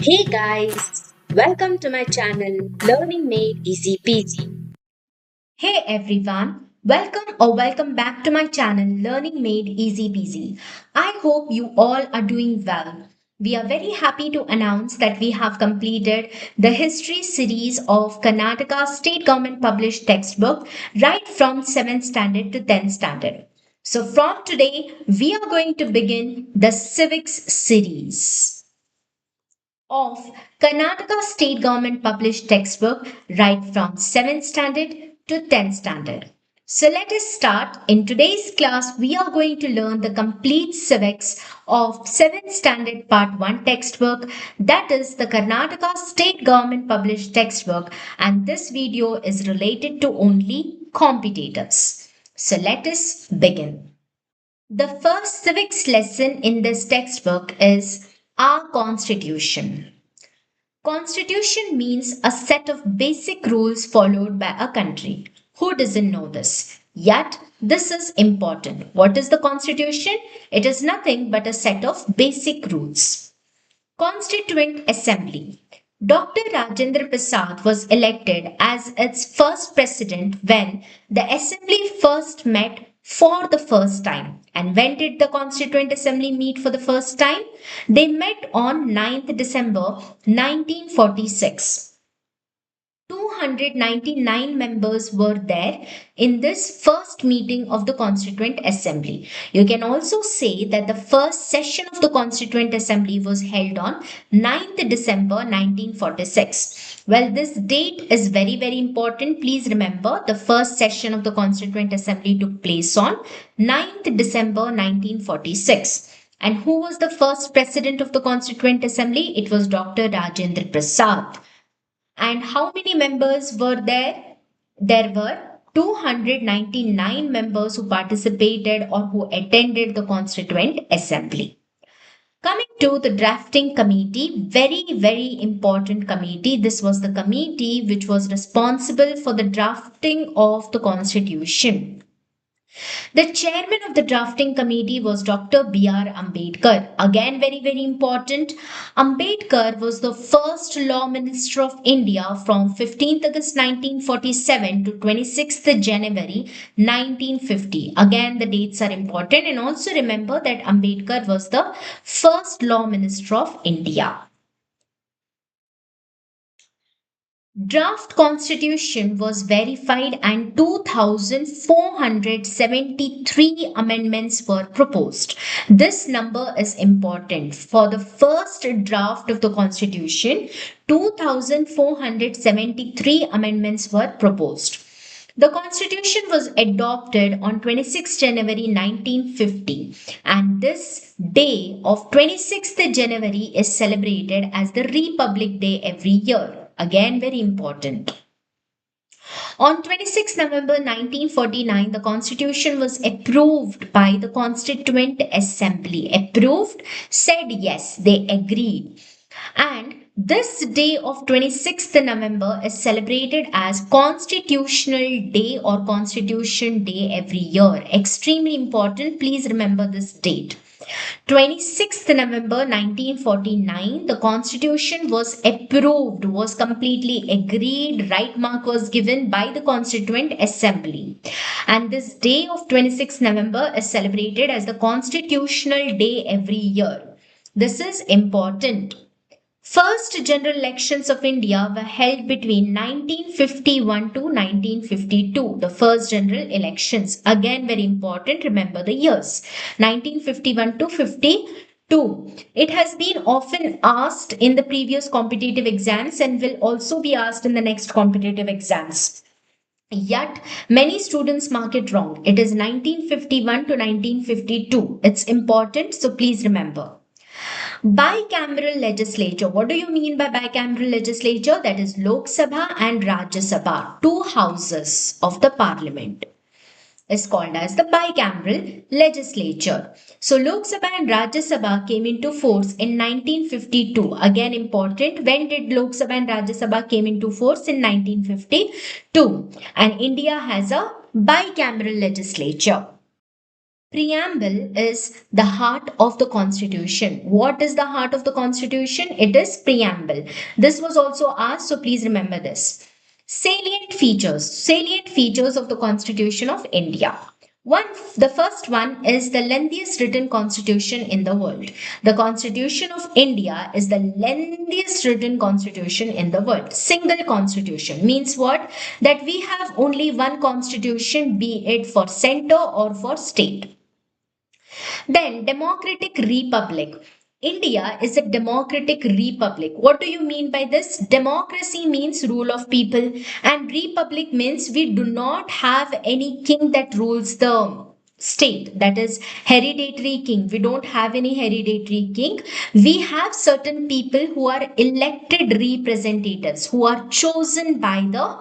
Hey guys, welcome to my channel Learning Made Easy Peasy. Hey everyone, welcome back to my channel Learning Made Easy Peasy. I hope you all are doing well. We are very happy to announce that we have completed the history series of Karnataka state government published textbook right from 7th standard to 10th standard. So from today, we are going to begin the civics series of Karnataka state government published textbook right from 7th standard to 10th standard. So let us start. In today's class, we are going to learn the complete civics of 7th standard part 1 textbook, that is the Karnataka state government published textbook, and this video is related to only competitors. So let us begin. The first civics lesson in this textbook is our constitution. Constitution means a set of basic rules followed by a country. Who doesn't know this? Yet, this is important. What is the Constitution? It is nothing but a set of basic rules. Constituent Assembly. Dr. Rajendra Prasad was elected as its first president when the assembly first met for the first time. And when did the Constituent Assembly meet for the first time? They met on 9th December 1946. 299 members were there in this first meeting of the Constituent Assembly. You can also say that the first session of the Constituent Assembly was held on 9th December 1946. Well, this date is very important. Please remember the first session of the Constituent Assembly took place on 9th December 1946. And who was the first president of the Constituent Assembly? It was Dr. Rajendra Prasad. And how many members were there? There were 299 members who participated or who attended the Constituent Assembly. Coming to the drafting committee, very important committee. This was the committee which was responsible for the drafting of the Constitution. The chairman of the drafting committee was Dr. B.R. Ambedkar. Again, very important. Ambedkar was the first law minister of India from 15th August 1947 to 26th January 1950. Again, the dates are important, and also remember that Ambedkar was the first law minister of India. Draft constitution was verified and 2473 amendments were proposed. This number is important. For the first draft of the constitution, 2473 amendments were proposed. The constitution was adopted on 26 January 1950, and this day of 26th January is celebrated as the Republic Day every year. Again, very important. On 26 November 1949, the Constitution was approved by the Constituent Assembly. Approved, said yes, they agreed. And this day of 26th November is celebrated as Constitutional Day or Constitution Day every year. Extremely important. Please remember this date. 26th November 1949, the constitution was approved, was completely agreed, right mark was given by the Constituent Assembly. And this day of 26th November is celebrated as the Constitutional Day every year. This is important. First general elections of India were held between 1951 to 1952. The first general elections. Again, very important. Remember the years. 1951 to 52. It has been often asked in the previous competitive exams and will also be asked in the next competitive exams. Yet, many students mark it wrong. It is 1951 to 1952. It's important, so please remember. Bicameral legislature. What do you mean by bicameral legislature? That is Lok Sabha and Rajya Sabha, two houses of the parliament, is called as the bicameral legislature. So Lok Sabha and Rajya Sabha came into force in 1952. Again important. When did Lok Sabha and Rajya Sabha came into force? In 1952. And India has a bicameral legislature. Preamble is the heart of the constitution. What is the heart of the constitution? It is preamble. This was also asked, so please remember this. Salient features of the Constitution of India. The first one is the lengthiest written constitution in the world. The Constitution of India is the lengthiest written constitution in the world. Single constitution means what? That we have only one constitution, be it for center or for state. Then, democratic republic. India is a democratic republic. What do you mean by this? Democracy means rule of people, and republic means we do not have any king that rules the state, that is hereditary king. We don't have any hereditary king. We have certain people who are elected representatives, who are chosen by the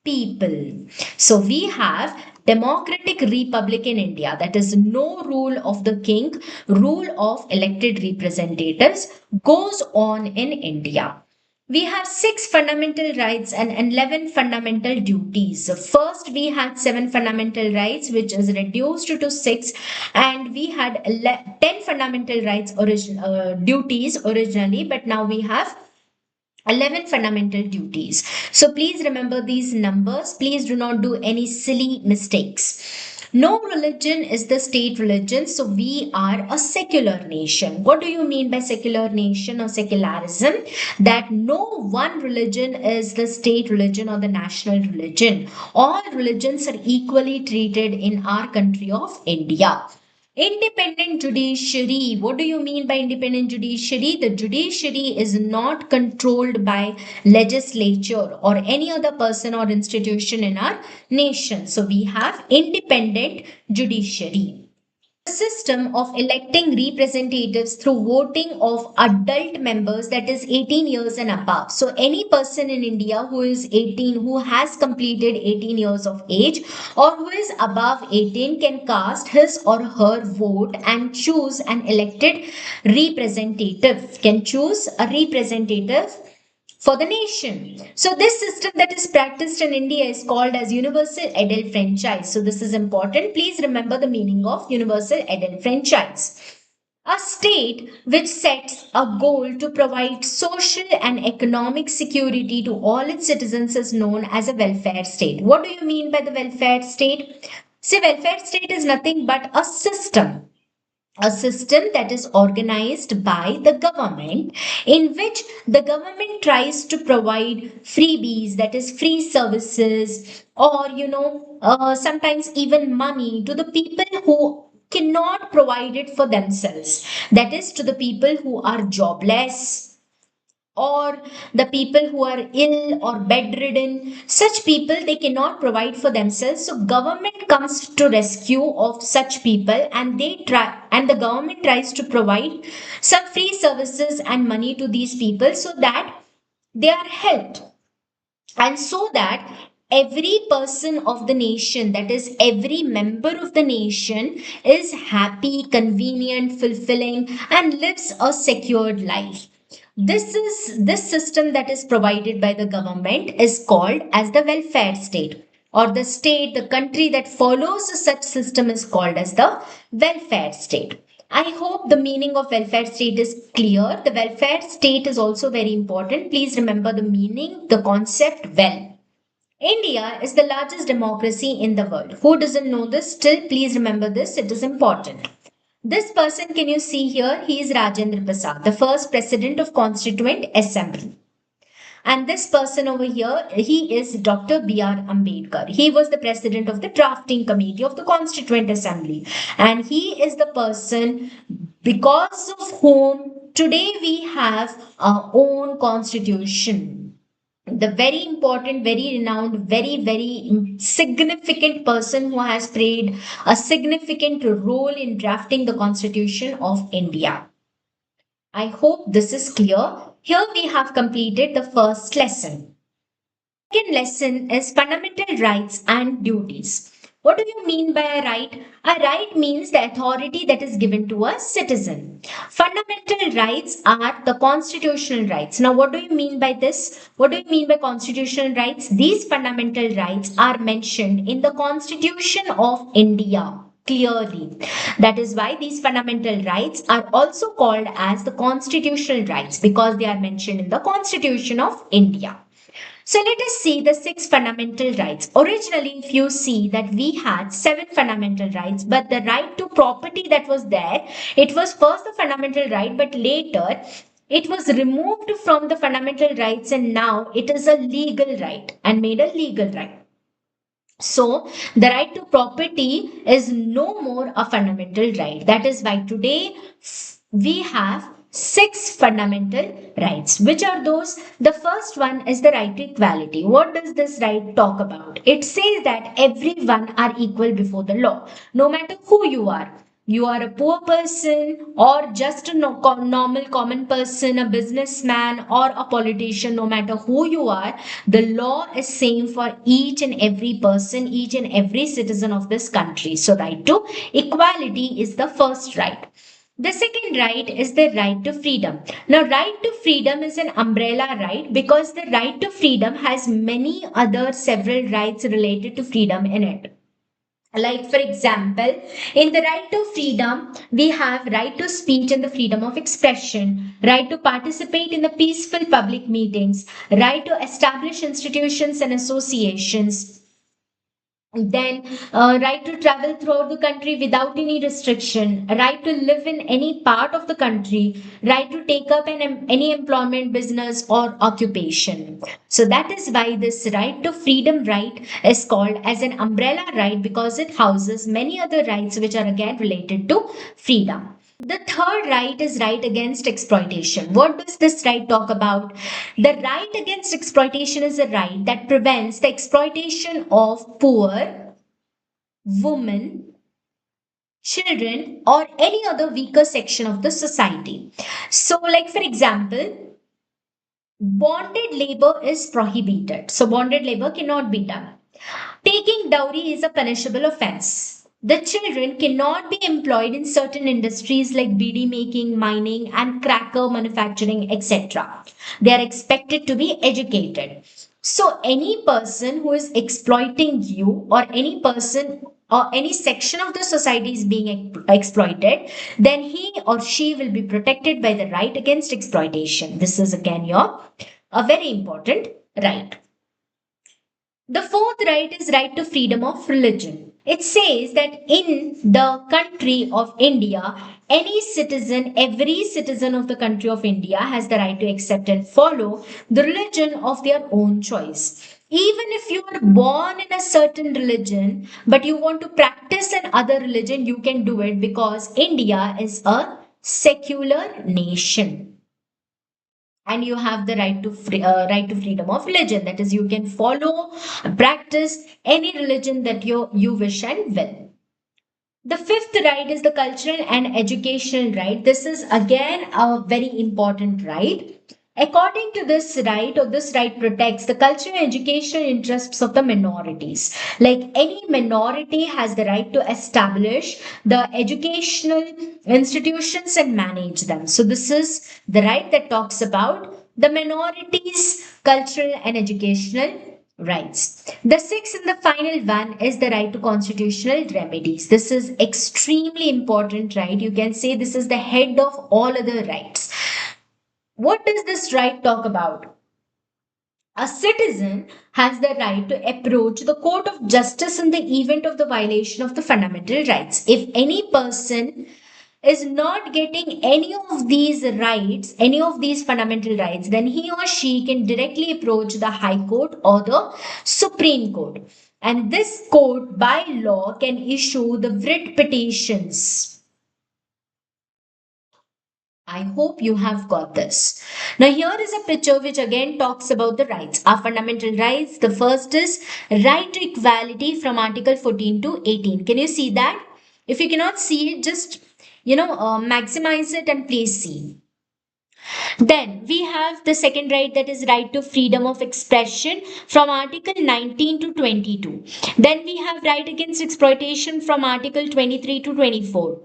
people. So we have democratic republic in India, that is no rule of the king, rule of elected representatives goes on in India. We have 6 fundamental rights and 11 fundamental duties. So first, we had 7 fundamental rights, which is reduced to 6, and we had 10 fundamental rights duties originally, but now we have 11 fundamental duties. So please remember these numbers. Please do not do any silly mistakes. No religion is the state religion, so we are a secular nation. What do you mean by secular nation or secularism? That no one religion is the state religion or the national religion. All religions are equally treated in our country of India. Independent judiciary. What do you mean by independent judiciary? The judiciary is not controlled by legislature or any other person or institution in our nation. So we have independent judiciary. The system of electing representatives through voting of adult members, that is 18 years and above. So any person in India who is 18, who has completed 18 years of age or who is above 18 can cast his or her vote and choose an elected representative, can choose a representative for the nation. So this system that is practiced in India is called as universal adult franchise. So this is important. Please remember the meaning of universal adult franchise. A state which sets a goal to provide social and economic security to all its citizens is known as a welfare state. What do you mean by the welfare state? See, welfare state is nothing but a system that is organized by the government, in which the government tries to provide freebies, that is free services, or sometimes even money to the people who cannot provide it for themselves, that is to the people who are jobless or the people who are ill or bedridden. Such people, they cannot provide for themselves, so government comes to rescue of such people, and the government tries to provide some free services and money to these people so that they are helped, and so that every person of the nation, that is every member of the nation, is happy, convenient, fulfilling, and lives a secured life. This system that is provided by the government is called as the welfare state, or the state, the country that follows such system is called as the welfare state. I hope the meaning of welfare state is clear. The welfare state is also very important. Please remember the meaning, the concept well. India is the largest democracy in the world. Who doesn't know this? Still, please remember this. It is important. This person, can you see here? He is Rajendra Prasad, the first president of Constituent Assembly. And this person over here, he is Dr. B.R. Ambedkar. He was the president of the drafting committee of the Constituent Assembly. And he is the person because of whom today we have our own constitution. The very important, very renowned, very significant person who has played a significant role in drafting the Constitution of India. I hope this is clear. Here we have completed the first lesson. Second lesson is fundamental rights and duties. What do you mean by a right? A right means the authority that is given to a citizen. Fundamental rights are the constitutional rights. Now, what do you mean by this? What do you mean by constitutional rights? These fundamental rights are mentioned in the Constitution of India. clearly. That is why these fundamental rights are also called as the constitutional rights, because they are mentioned in the Constitution of India. So let us see the six fundamental rights. Originally, if you see that we had seven fundamental rights, but the right to property that was there, it was first the fundamental right, but later it was removed from the fundamental rights and now it is a legal right and made a legal right. So, the right to property is no more a fundamental right. That is why today we have six fundamental rights. Which are those? The first one is the right to equality. What does this right talk about? It says that everyone are equal before the law, no matter who you are. You are a poor person or just a normal common person, a businessman or a politician, no matter who you are, the law is same for each and every person, each and every citizen of this country. So right to equality is the first right. The second right is the right to freedom. Now, right to freedom is an umbrella right because the right to freedom has many other several rights related to freedom in it. Like, for example, in the right to freedom, we have right to speech and the freedom of expression, right to participate in the peaceful public meetings, right to establish institutions and associations, then, right to travel throughout the country without any restriction, right to live in any part of the country, right to take up any employment, business, or occupation. So that is why this right to freedom right is called as an umbrella right because it houses many other rights which are again related to freedom. The third right is right against exploitation. What does this right talk about? The right against exploitation is a right that prevents the exploitation of poor, women, children, or any other weaker section of the society. So, like for example, bonded labor is prohibited. So, bonded labor cannot be done. Taking dowry is a punishable offense. The children cannot be employed in certain industries like beadi making, mining, and cracker manufacturing, etc. They are expected to be educated. So, any person who is exploiting you, or any person or any section of the society is being exploited, then he or she will be protected by the right against exploitation. This is again your a very important right. The fourth right is right to freedom of religion. It says that in the country of India, every citizen of the country of India has the right to accept and follow the religion of their own choice. Even if you are born in a certain religion, but you want to practice another religion, you can do it because India is a secular nation and you have the right to freedom of religion, that is you can follow practice any religion that you wish and will. The fifth right is the cultural and educational right. This is again a very important right. According to this right, or this right protects the cultural and educational interests of the minorities. Like any minority has the right to establish the educational institutions and manage them. So this is the right that talks about the minorities' cultural and educational rights. The sixth and the final one is the right to constitutional remedies. This is extremely important right. You can say this is the head of all other rights. What does this right talk about? A citizen has the right to approach the court of justice in the event of the violation of the fundamental rights. If any person is not getting any of these rights, any of these fundamental rights, then he or she can directly approach the High Court or the Supreme Court. And this court, by law, can issue the writ petitions. I hope you have got this. Now, here is a picture which again talks about the rights. Our fundamental rights. The first is right to equality from Article 14 to 18. Can you see that? If you cannot see it, just maximize it and please see. Then we have the second right, that is right to freedom of expression from Article 19 to 22. Then we have right against exploitation from Article 23 to 24.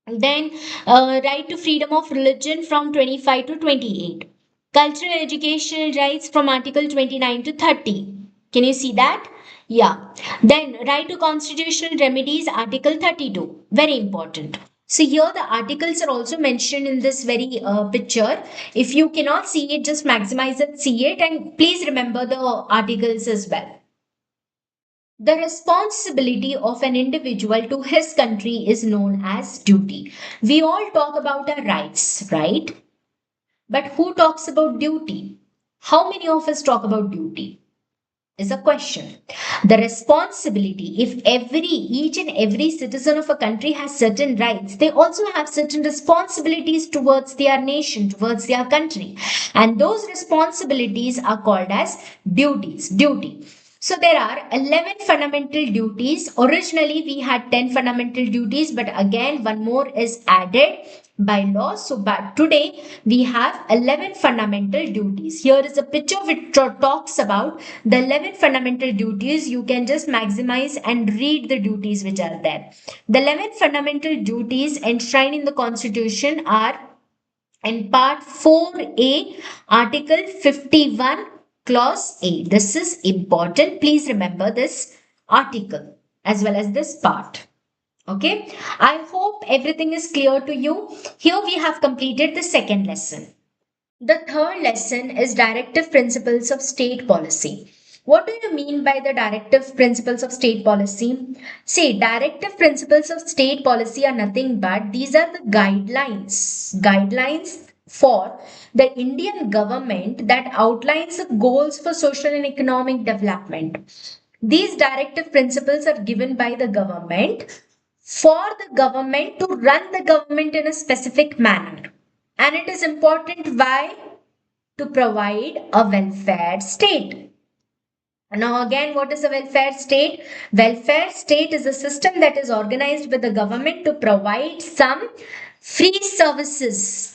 Then right to freedom of religion from 25 to 28. Cultural educational rights from Article 29 to 30. Can you see that? Yeah. Then right to constitutional remedies, Article 32. Very important. So here the articles are also mentioned in this very picture. If you cannot see it, just maximize it, see it, and please remember the articles as well. The responsibility of an individual to his country is known as duty. We all talk about our rights, right? But who talks about duty? How many of us talk about duty? Is a question. The responsibility, if each and every citizen of a country has certain rights, they also have certain responsibilities towards their nation, towards their country. And those responsibilities are called as duties. Duty. So there are 11 fundamental duties. Originally, we had 10 fundamental duties, but again, one more is added by law. So, but today we have 11 fundamental duties. Here is a picture which talks about the 11 fundamental duties. You can just maximize and read the duties which are there. The 11 fundamental duties enshrined in the Constitution are in Part 4A, Article 51, Clause A. This is important. Please remember this article as well as this part. Okay, I hope everything is clear to you. Here we have completed the second lesson. The third lesson is directive principles of state policy. What do you mean by the directive principles of state policy? See, directive principles of state policy are nothing but these are the guidelines for the Indian government that outlines the goals for social and economic development. These directive principles are given by the government for the government to run the government in a specific manner. And it is important why? To provide a welfare state. Now again, what is a welfare state? Welfare state is a system that is organized by the government to provide some free services,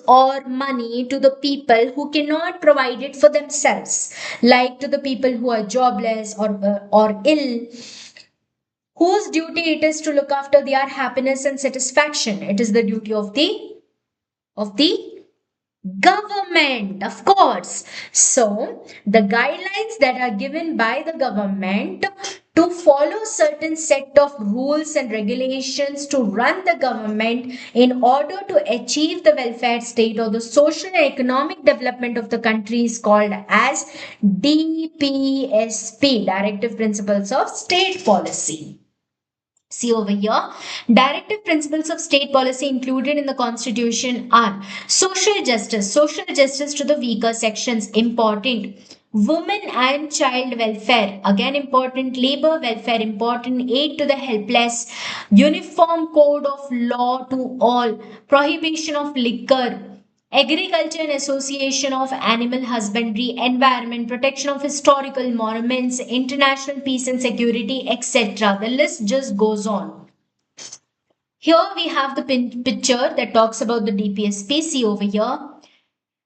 or money to the people who cannot provide it for themselves, like to the people who are jobless or ill, whose duty it is to look after their happiness and satisfaction. It is the duty of the government, of course. So the guidelines that are given by the government to follow certain set of rules and regulations to run the government in order to achieve the welfare state or the social and economic development of the country is called as DPSP, Directive Principles of State Policy. See over here, directive principles of state policy included in the Constitution are social justice to the weaker sections, important. Women and child welfare, again important. Labor welfare, important. Aid to the helpless. Uniform code of law to all. Prohibition of liquor. Agriculture and association of animal husbandry, environment, protection of historical monuments, international peace and security, etc. The list just goes on. Here we have the picture that talks about the DPSP. See over here.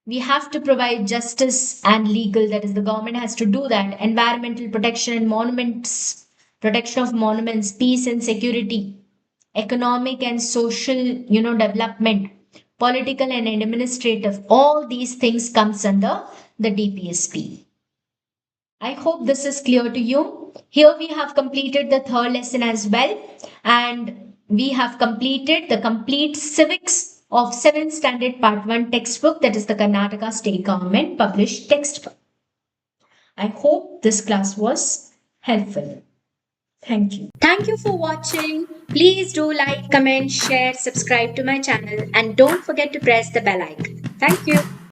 We have to provide justice and legal, that is, the government has to do that. Environmental protection and monuments, protection of monuments, peace and security, economic and social, development, political and administrative, all these things comes under the DPSP. I hope this is clear to you. Here we have completed the third lesson as well, and we have completed the complete civics of 7th standard part 1 textbook, that is the Karnataka state government published textbook. I hope this class was helpful. Thank you. Thank you for watching. Please do like, comment, share, subscribe to my channel, and don't forget to press the bell icon. Thank you.